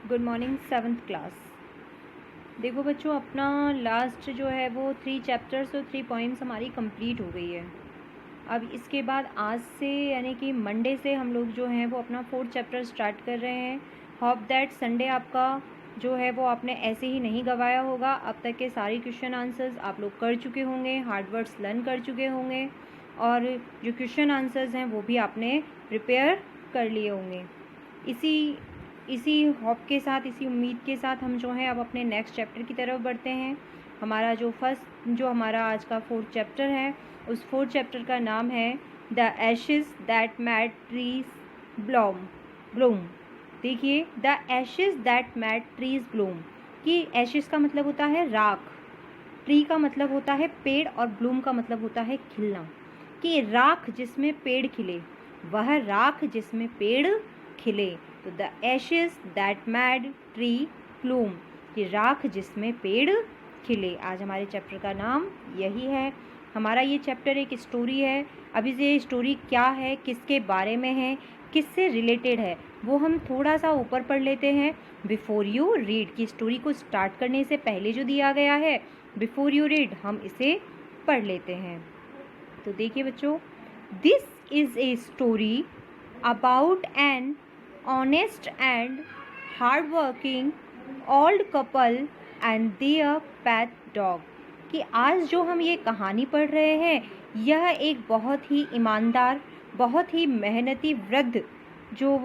Good morning 7th class. देखो बच्चों, अपना लास्ट जो है वो 3 चैप्टर्स और 3 पॉइम्स हमारी कंप्लीट हो गई है। अब इसके बाद आज से यानी कि मंडे से हम लोग जो हैं वो अपना 4th चैप्टर स्टार्ट कर रहे हैं। होप दैट संडे आपका जो है वो आपने ऐसे ही नहीं गवाया होगा। अब तक के सारे क्वेश्चन आंसर्स आप लोग कर चुके होंगे, हार्ड वर्ड्स लर्न कर चुके होंगे और जो क्वेश्चन आंसर्स हैं वो भी आपने प्रिपेयर कर लिए होंगे। इसी होप के साथ, इसी उम्मीद के साथ हम जो है अब अपने नेक्स्ट चैप्टर की तरफ बढ़ते हैं। हमारा जो हमारा आज का 4th चैप्टर है, उस 4th चैप्टर का नाम है the ashes that made trees bloom. देखिए, the ashes that made trees bloom कि एशेज़ का मतलब होता है राख, ट्री का मतलब होता है पेड़ और ब्लूम का मतलब होता है खिलना। कि राख जिसमें पेड़ खिले, वह राख जिसमें पेड़ खिले। तो the ashes that made tree Bloom, कि राख जिसमें पेड़ खिले। आज हमारे चैप्टर का नाम यही है। हमारा ये चैप्टर एक स्टोरी है। अभी ये स्टोरी क्या है, किसके बारे में है, किससे रिलेटेड है, वो हम थोड़ा सा ऊपर पढ़ लेते हैं। बिफोर यू रीड, की स्टोरी को स्टार्ट करने से पहले जो दिया गया है, बिफोर यू रीड, हम इसे पढ़ लेते हैं। तो देखिए बच्चों, this is a story about an honest and hardworking old couple and their pet dog। कि आज जो हम ये कहानी पढ़ रहे हैं, यह एक बहुत ही ईमानदार, बहुत ही मेहनती वृद्ध जो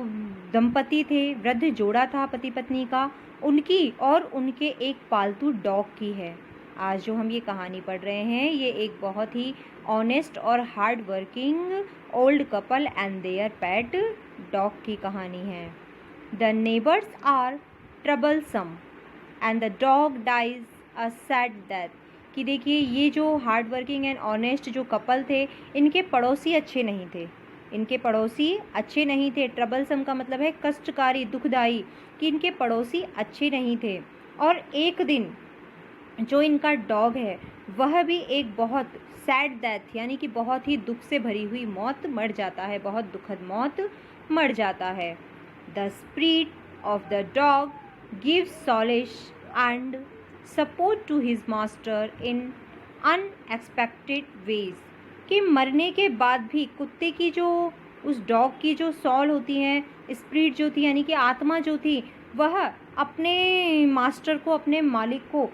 दंपति थे, वृद्ध जोड़ा था पति पत्नी का, उनकी और उनके एक पालतू डॉग की है। आज जो हम ये कहानी पढ़ रहे हैं, ये एक बहुत ही ऑनेस्ट और hard working old couple and their pet dog की कहानी है। The neighbours are troublesome and the dog dies a sad death. कि देखिए, ये जो हार्ड वर्किंग एंड ऑनेस्ट जो कपल थे, इनके पड़ोसी अच्छे नहीं थे। इनके पड़ोसी अच्छे नहीं थे। ट्रबलसम का मतलब है कष्टकारी, दुखदाई, कि इनके पड़ोसी अच्छे नहीं थे। और एक दिन जो इनका डॉग है, वह भी एक बहुत सैड डेथ यानी कि बहुत ही दुख से भरी हुई मौत मर जाता है, बहुत दुखद मौत मर जाता है। The spirit of the dog gives solace and support to his master in unexpected ways. कि मरने के बाद भी कुत्ते की जो, उस डॉग की जो सॉल होती हैं, स्पिरिट जो थी यानी कि आत्मा जो थी, वह अपने मास्टर को, अपने मालिक को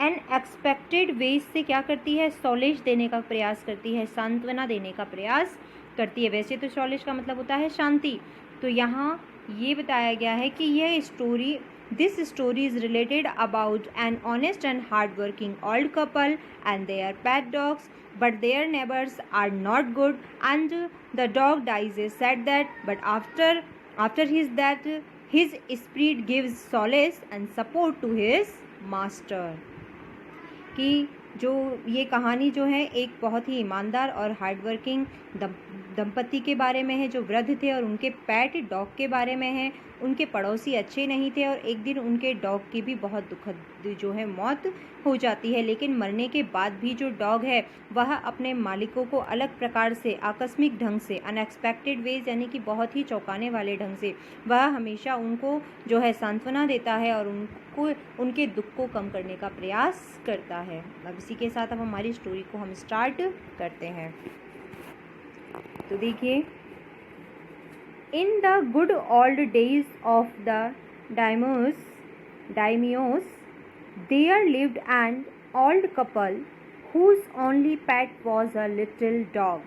अनएक्सपेक्टेड वेज से क्या करती है, सॉलिश देने का प्रयास करती है, सांत्वना देने का प्रयास करती है। वैसे तो सॉलिश का मतलब होता है शांति। तो यहाँ ये बताया गया है कि यह story, this story is related about an honest and hard working old couple and their pet dogs, but their neighbours are not good and the dog dies a sad death, but after his death his spirit gives solace and support to his master. कि जो ये कहानी जो है एक बहुत ही ईमानदार और हार्डवर्किंग दंपति के बारे में है, जो वृद्ध थे, और उनके पेट डॉग के बारे में है। उनके पड़ोसी अच्छे नहीं थे और एक दिन उनके डॉग की भी बहुत दुखद जो है मौत हो जाती है। लेकिन मरने के बाद भी जो डॉग है, वह अपने मालिकों को अलग प्रकार से, आकस्मिक ढंग से, अनएक्सपेक्टेड वेज यानी कि बहुत ही चौंकाने वाले ढंग से, वह हमेशा उनको जो है सांत्वना देता है और उनको, उनके दुख को कम करने का प्रयास करता है। अब इसी के साथ अब हमारी स्टोरी को हम स्टार्ट करते हैं। तो देखिए, in the good old days of the daimios there lived an old couple whose only pet was a little dog।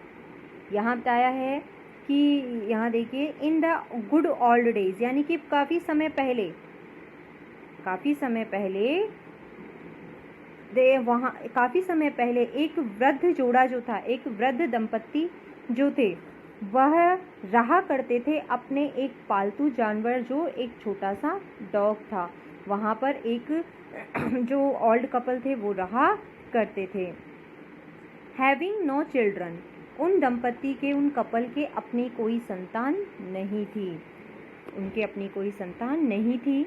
यहाँ बताया है कि, यहाँ देखिए, in the good old days यानी कि काफ़ी समय पहले एक वृद्ध जोड़ा जो था, एक वृद्ध दंपत्ति जो थे, वह रहा करते थे अपने एक पालतू जानवर, जो एक छोटा सा डॉग था। वहाँ पर एक जो ओल्ड कपल थे वो रहा करते थे। हैविंग नो चिल्ड्रन, उन दंपत्ति के, उन कपल के अपनी कोई संतान नहीं थी, उनके अपनी कोई संतान नहीं थी।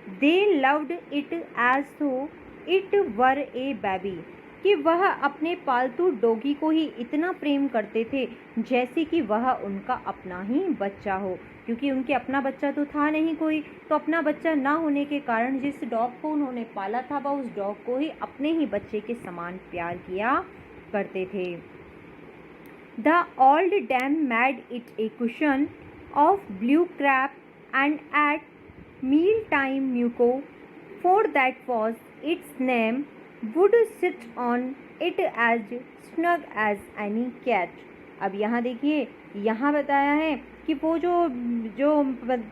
दे लव्ड इट एज थो इट वर ए बेबी, कि वह अपने पालतू डॉगी को ही इतना प्रेम करते थे जैसे कि वह उनका अपना ही बच्चा हो। क्योंकि उनके अपना बच्चा तो था नहीं कोई, तो अपना बच्चा ना होने के कारण जिस डॉग को उन्होंने पाला था वह उस डॉग को ही अपने ही बच्चे के समान प्यार किया करते थे। The old dame made it a cushion of blue crape and at meal time Muko for that was its name would sit on it as snug as any cat. अब यहाँ देखिए, यहाँ बताया है कि वो जो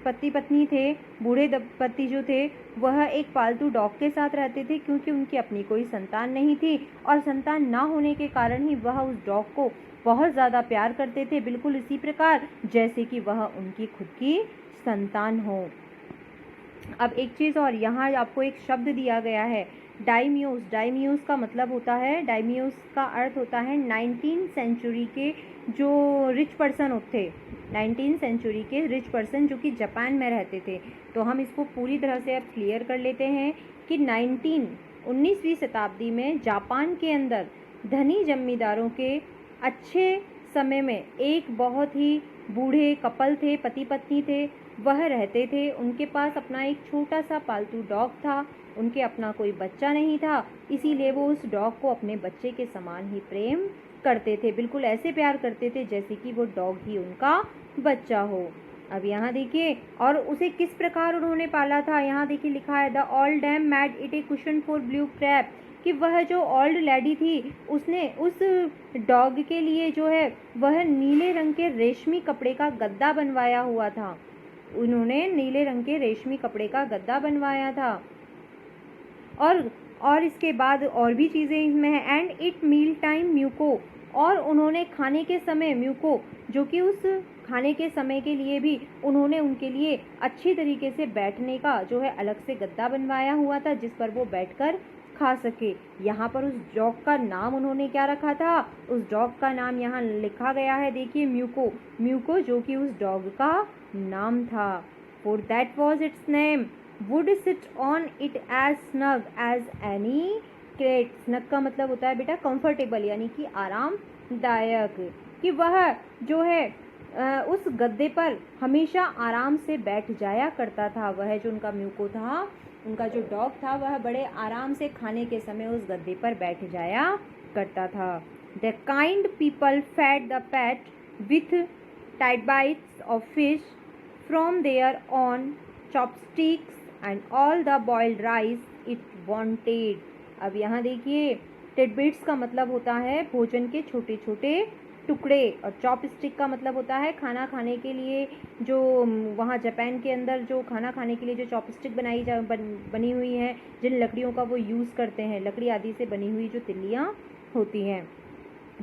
पति पत्नी थे, बूढ़े दंपति जो थे, वह एक पालतू डॉग के साथ रहते थे क्योंकि उनकी अपनी कोई संतान नहीं थी और संतान ना होने के कारण ही वह उस डॉग को बहुत ज़्यादा प्यार करते थे, बिल्कुल इसी प्रकार जैसे कि वह उनकी खुद की संतान हो। अब एक चीज़ और, यहाँ आपको एक शब्द दिया गया है डाइम्यूस। डाइम्यूस का मतलब होता है, डाइम्यूस का अर्थ होता है 19th सेंचुरी के जो रिच पर्सन थे, 19th सेंचुरी के रिच पर्सन जो कि जापान में रहते थे। तो हम इसको पूरी तरह से अब क्लियर कर लेते हैं कि 19वीं शताब्दी में जापान के अंदर धनी जमींदारों के अच्छे समय में एक बहुत ही बूढ़े कपल थे, पति पत्नी थे, वह रहते थे। उनके पास अपना एक छोटा सा पालतू डॉग था, उनके अपना कोई बच्चा नहीं था, इसीलिए वो उस डॉग को अपने बच्चे के समान ही प्रेम करते थे, बिल्कुल ऐसे प्यार करते थे जैसे कि वो डॉग ही उनका बच्चा हो। अब यहाँ देखिए, और उसे किस प्रकार उन्होंने पाला था, यहाँ देखिए लिखा है the old dame made it a cushion for blue crape, कि वह जो ओल्ड लेडी थी उसने उस डॉग के लिए जो है वह नीले रंग के रेशमी कपड़े का गद्दा बनवाया हुआ था। उन्होंने नीले रंग के रेशमी कपड़े का गद्दा बनवाया था। और इसके बाद और भी चीज़ें इसमें हैं। And it meal time Muko, और उन्होंने खाने के समय म्यूको, जो कि उस खाने के समय के लिए भी उन्होंने उनके लिए अच्छी तरीके से बैठने का जो है अलग से गद्दा बनवाया हुआ था जिस पर वो बैठकर खा सके। यहाँ पर उस डॉग का नाम उन्होंने क्या रखा था, उस डॉग का नाम यहाँ लिखा गया है, देखिए म्यूको। म्यूको जो कि उस डॉग का नाम था। For that was its name would sit on it as snug as any crate. Snug का मतलब होता है बेटा कंफर्टेबल, यानी कि आरामदायक, कि वह जो है उस गद्दे पर हमेशा आराम से बैठ जाया करता था। वह जो उनका म्यूको था, उनका जो डॉग था, वह बड़े आराम से खाने के समय उस गद्दे पर बैठ जाया करता था। The kind people fed the pet with tight bites of fish from their own chopsticks and all the boiled rice it wanted. अब यहाँ देखिए, टिडबिट्स का मतलब होता है भोजन के छोटे छोटे टुकड़े, और चॉपस्टिक का मतलब होता है खाना खाने के लिए जो वहाँ जापान के अंदर जो खाना खाने के लिए जो चॉपस्टिक बनी हुई हैं, जिन लकड़ियों का वो यूज़ करते हैं, लकड़ी आदि से बनी हुई जो तिल्लियाँ होती हैं,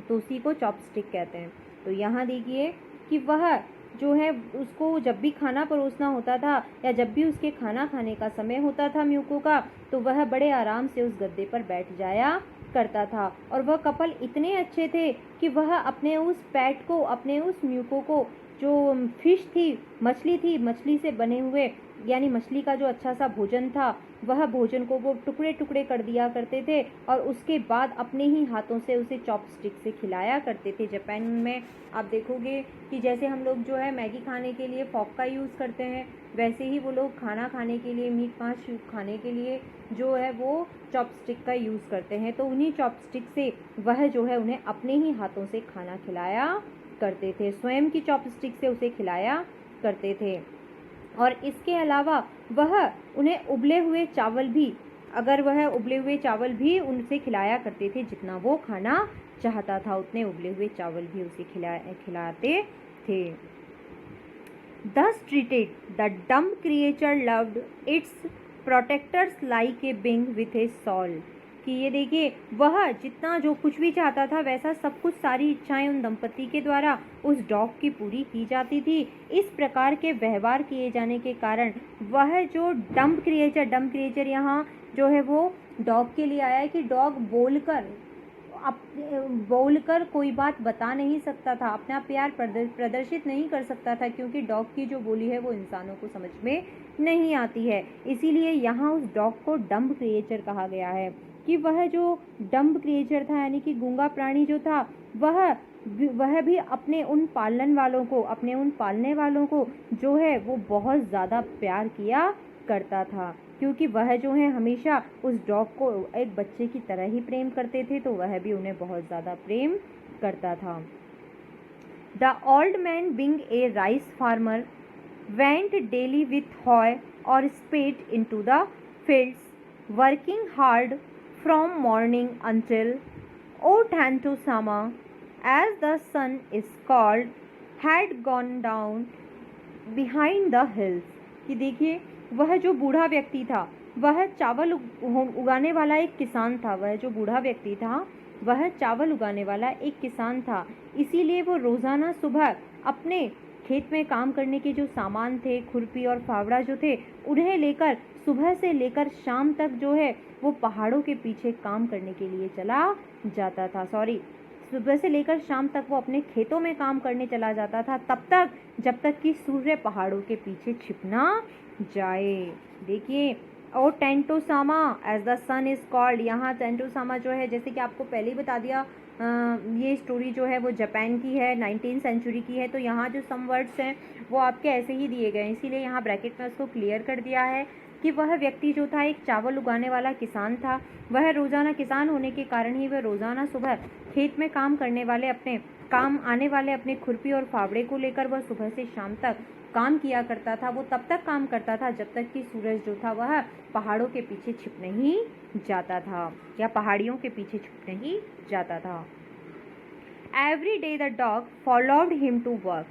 तो उसी को चॉपस्टिक कहते हैं। तो यहाँ देखिए कि वह जो है उसको जब भी खाना परोसना होता था या जब भी उसके खाना खाने का समय होता था म्यूको का, तो वह बड़े आराम से उस गद्दे पर बैठ जाया करता था। और वह कपल इतने अच्छे थे कि वह अपने उस पैट को, अपने उस म्यूको को, जो फिश थी, मछली थी, मछली से बने हुए यानी मछली का जो अच्छा सा भोजन था, वह भोजन को वो टुकड़े टुकड़े कर दिया करते थे और उसके बाद अपने ही हाथों से उसे चॉपस्टिक से खिलाया करते थे। जापान में आप देखोगे कि जैसे हम लोग जो है मैगी खाने के लिए फॉक का यूज़ करते हैं, वैसे ही वो लोग खाना खाने के लिए, मीट मांस खाने के लिए जो है वो चॉपस्टिक का यूज़ करते हैं। तो उन्हीं चॉपस्टिक से वह जो है उन्हें अपने ही हाथों से खाना खिलाया करते थे, स्वयं की चॉपस्टिक से उसे खिलाया करते थे। और इसके अलावा वह उन्हें उबले हुए चावल भी, अगर वह उबले हुए चावल भी उनसे खिलाया करते थे, जितना वो खाना चाहता था उतने उबले हुए चावल भी उसे खिलाते थे। Thus treated, the dumb creature loved its protectors like a being with a soul। कि ये देखिए, वह जितना जो कुछ भी चाहता था वैसा सब कुछ, सारी इच्छाएं उन दंपति के द्वारा उस डॉग की पूरी की जाती थी। इस प्रकार के व्यवहार किए जाने के कारण वह जो डम्ब क्रिएचर यहाँ जो है वो डॉग के लिए आया है कि डॉग बोलकर कोई बात बता नहीं सकता था, अपना प्यार प्रदर्शित नहीं कर सकता था, क्योंकि डॉग की जो बोली है वो इंसानों को समझ में नहीं आती है। इसीलिए यहाँ उस डॉग को डम्ब क्रिएचर कहा गया है। कि वह जो डम्ब क्रिएचर था यानी कि गूंगा प्राणी जो था वह भी अपने उन पालने वालों को जो है वो बहुत ज़्यादा प्यार किया करता था, क्योंकि वह जो है हमेशा उस डॉग को एक बच्चे की तरह ही प्रेम करते थे, तो वह भी उन्हें बहुत ज़्यादा प्रेम करता था। The old man, being a rice farmer, went daily with hoe or spade into the fields, working hard from morning until Otanto-sama, as the sun is called, had gone down behind the hills। कि देखिए वह जो बूढ़ा व्यक्ति था वह चावल उगाने वाला एक किसान था। वह जो बूढ़ा व्यक्ति था वह चावल उगाने वाला एक किसान था, इसीलिए वो रोज़ाना सुबह अपने खेत में काम करने के जो सामान थे, खुरपी और फावड़ा जो थे, उन्हें लेकर सुबह से लेकर शाम तक जो है वो पहाड़ों के पीछे काम करने के लिए चला जाता था। सुबह से लेकर शाम तक वो अपने खेतों में काम करने चला जाता था, तब तक जब तक कि सूर्य पहाड़ों के पीछे छिप ना जाए। देखिए और Tentosama as the sun is called, यहाँ टेंटोसामा जो है जैसे कि आपको पहले ही बता दिया, ये स्टोरी जो है वो जापान की है, 19th सेंचुरी की है। तो यहाँ जो सम वर्ड्स हैं वो आपके ऐसे ही दिए गए हैं, इसीलिए यहाँ ब्रैकेट में उसको क्लियर कर दिया है कि वह व्यक्ति जो था एक चावल उगाने वाला किसान था। वह रोज़ाना किसान होने के कारण ही वह रोज़ाना सुबह खेत में काम आने वाले अपने खुरपी और फावड़े को लेकर वह सुबह से शाम तक काम किया करता था। वो तब तक काम करता था जब तक कि सूरज जो था वह पहाड़ों के पीछे छिप नहीं जाता था, या पहाड़ियों के पीछे छिप नहीं जाता था। Every day the dog followed him to work,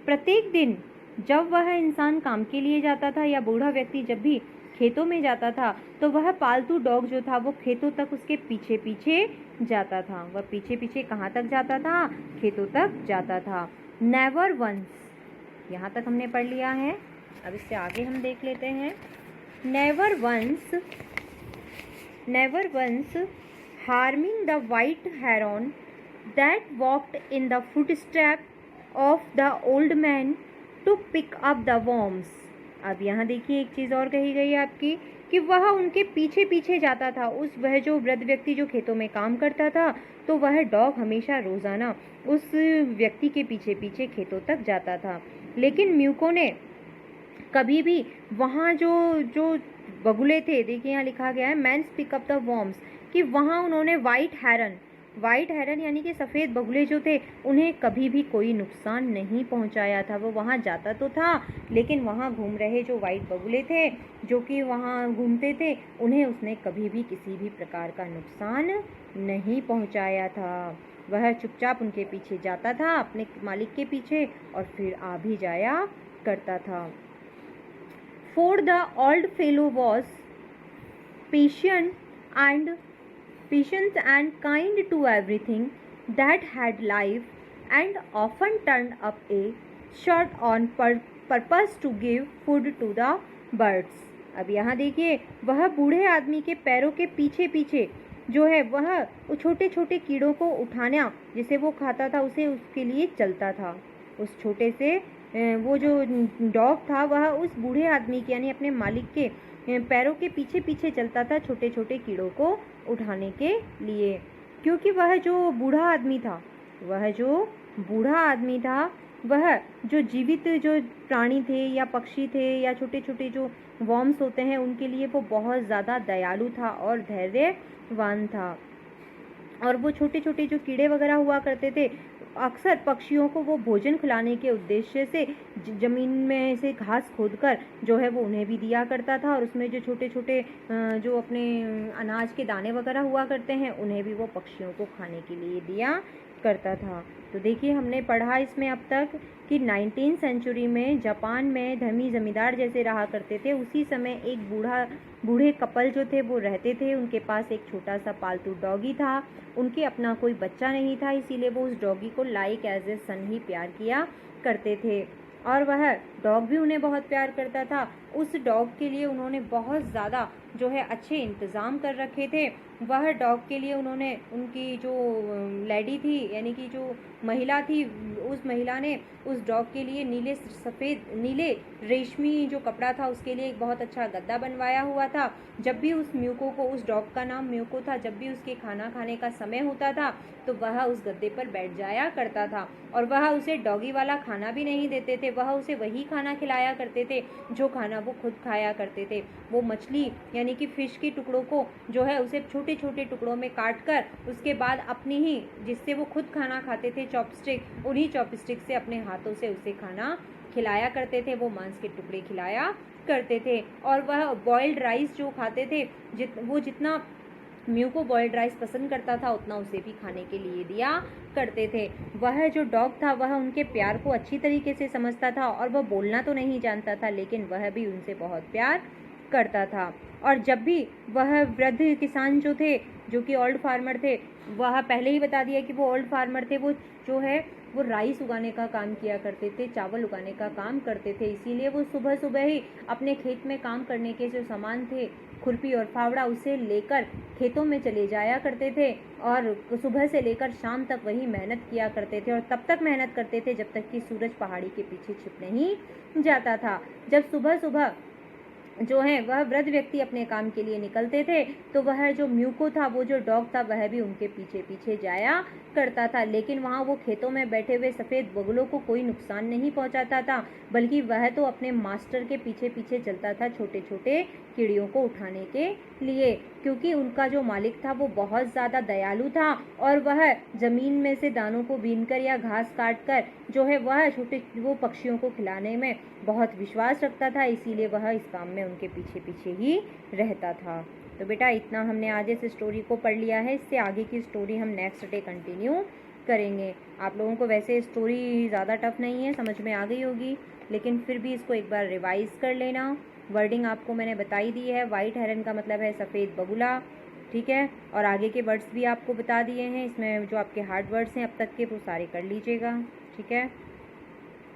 प्रत्येक दिन जब वह इंसान काम के लिए जाता था या बूढ़ा व्यक्ति जब भी खेतों में जाता था तो वह पालतू डॉग जो था वो खेतों तक उसके पीछे पीछे जाता था। वह पीछे पीछे कहाँ तक जाता था? खेतों तक जाता था। नेवर वंस, यहाँ तक हमने पढ़ लिया है, अब इससे आगे हम देख लेते हैं। Never once harming the white heron that walked in the footstep of the old man to pick up the worms. अब यहाँ देखिए एक चीज़ और कही गई है आपकी कि वह उनके पीछे पीछे जाता था। वह जो वृद्ध व्यक्ति जो खेतों में काम करता था, तो वह डॉग हमेशा रोज़ाना उस व्यक्ति के पीछे पीछे खेतों तक जाता था। लेकिन म्यूको ने कभी भी वहाँ जो बगुले थे, देखिए यहाँ लिखा गया है man's pick up the worms, कि वहाँ उन्होंने वाइट हेरन यानी कि सफ़ेद बगुले जो थे उन्हें कभी भी कोई नुकसान नहीं पहुंचाया था। वो वहाँ जाता तो था लेकिन वहाँ घूम रहे जो वाइट बगुले थे जो कि वहाँ घूमते थे, उन्हें उसने कभी भी किसी भी प्रकार का नुकसान नहीं पहुंचाया था। वह चुपचाप उनके पीछे जाता था, अपने मालिक के पीछे, और फिर आ भी जाया करता था। For the old fellow was patient and kind to everything that had life, and often turned up a shot on purpose to give food to the birds। अब यहाँ देखिए वह बूढ़े आदमी के पैरों के पीछे पीछे जो है वह छोटे छोटे कीड़ों को उठाना जिसे वो खाता था उसके लिए चलता था। उस छोटे से वो जो डॉग था वह उस बूढ़े आदमी के यानी अपने मालिक के पैरों के पीछे पीछे चलता था छोटे छोटे कीड़ों को उठाने के लिए, क्योंकि वह जो बूढ़ा आदमी था वह जो जीवित जो प्राणी थे या पक्षी थे या छोटे छोटे जो वॉर्म्स होते हैं उनके लिए वो बहुत ज़्यादा दयालु था और धैर्यवान था। और वो छोटे छोटे जो कीड़े वगैरह हुआ करते थे अक्सर पक्षियों को वो भोजन खिलाने के उद्देश्य से ज़मीन में से घास खोदकर जो है वो उन्हें भी दिया करता था, और उसमें जो छोटे छोटे जो अपने अनाज के दाने वगैरह हुआ करते हैं उन्हें भी वो पक्षियों को खाने के लिए दिया करता था। तो देखिए हमने पढ़ा इसमें अब तक कि 19th सेंचुरी में जापान में धर्मी ज़मींदार जैसे रहा करते थे, उसी समय एक बूढ़े कपल जो थे वो रहते थे। उनके पास एक छोटा सा पालतू डॉगी था, उनके अपना कोई बच्चा नहीं था, इसीलिए वो उस डॉगी को लाइक एज ए सन ही प्यार किया करते थे, और वह डॉग भी उन्हें बहुत प्यार करता था। उस डॉग के लिए उन्होंने बहुत ज़्यादा जो है अच्छे इंतज़ाम कर रखे थे। वह डॉग के लिए उन्होंने, उनकी जो लेडी थी यानी कि जो महिला थी, उस महिला ने उस डॉग के लिए नीले रेशमी जो कपड़ा था उसके लिए एक बहुत अच्छा गद्दा बनवाया हुआ था। जब भी उस म्यूको को, उस डॉग का नाम म्यूको था, जब भी उसके खाना खाने का समय होता था तो वह उस गद्दे पर बैठ जाया करता था। और वह उसे डॉगी वाला खाना भी नहीं देते थे, वह उसे वही खाना खिलाया करते थे जो खाना वो खुद खाया करते थे। वो मछली यानी कि फ़िश के टुकड़ों को जो है उसे छोटे छोटे टुकड़ों में काट कर उसके बाद अपनी ही, जिससे वो खुद खाना खाते थे, चॉपस्टिक, उन्हीं चॉपस्टिक से अपने हाथों से उसे खाना खिलाया करते थे। वो मांस के टुकड़े खिलाया करते थे। और वह बॉइल्ड राइस जो खाते थे, वो जितना म्यूको बॉइल्ड राइस पसंद करता था उतना उसे भी खाने के लिए दिया करते थे। वह जो डॉग था वह उनके प्यार को अच्छी तरीके से समझता था और वह बोलना तो नहीं जानता था लेकिन वह भी उनसे बहुत प्यार करता था। और जब भी वह वृद्ध किसान जो थे, जो कि ओल्ड फार्मर थे, वह पहले ही बता दिया कि वो ओल्ड फार्मर थे, वो जो है वो राइस उगाने का काम किया करते थे, चावल उगाने का काम करते थे। इसीलिए वो सुबह सुबह ही अपने खेत में काम करने के जो सामान थे, खुरपी और फावड़ा, उसे लेकर खेतों में चले जाया करते थे और सुबह से लेकर शाम तक वही मेहनत किया करते थे। और तब तक मेहनत करते थे जब तक कि सूरज पहाड़ी के पीछे छिप नहीं जाता था। जब सुबह सुबह जो है वह वृद्ध व्यक्ति अपने काम के लिए निकलते थे तो वह जो म्यूको था, वो जो डॉग था, वह भी उनके पीछे पीछे जाया करता था। लेकिन वहाँ वो खेतों में बैठे हुए सफ़ेद बगुलों को कोई नुकसान नहीं पहुँचाता था, बल्कि वह तो अपने मास्टर के पीछे पीछे चलता था छोटे छोटे कीड़ियों को उठाने के लिए, क्योंकि उनका जो मालिक था वो बहुत ज़्यादा दयालु था और वह ज़मीन में से दानों को बीनकर या घास काट कर जो है वह वो पक्षियों को खिलाने में बहुत विश्वास रखता था। इसीलिए वह इस काम में उनके पीछे पीछे ही रहता था। तो बेटा इतना हमने आज इस स्टोरी को पढ़ लिया है। इससे आगे की स्टोरी हम नेक्स्ट डे कंटिन्यू करेंगे। आप लोगों को वैसे स्टोरी ज़्यादा टफ नहीं है, समझ में आ गई होगी, लेकिन फिर भी इसको एक बार रिवाइज़ कर लेना। वर्डिंग आपको मैंने बताई दी है। वाइट हेरन का मतलब है सफ़ेद बगुला, ठीक है। और आगे के वर्ड्स भी आपको बता दिए हैं। इसमें जो आपके हार्ड वर्ड्स हैं अब तक के वो सारे कर लीजिएगा, ठीक है।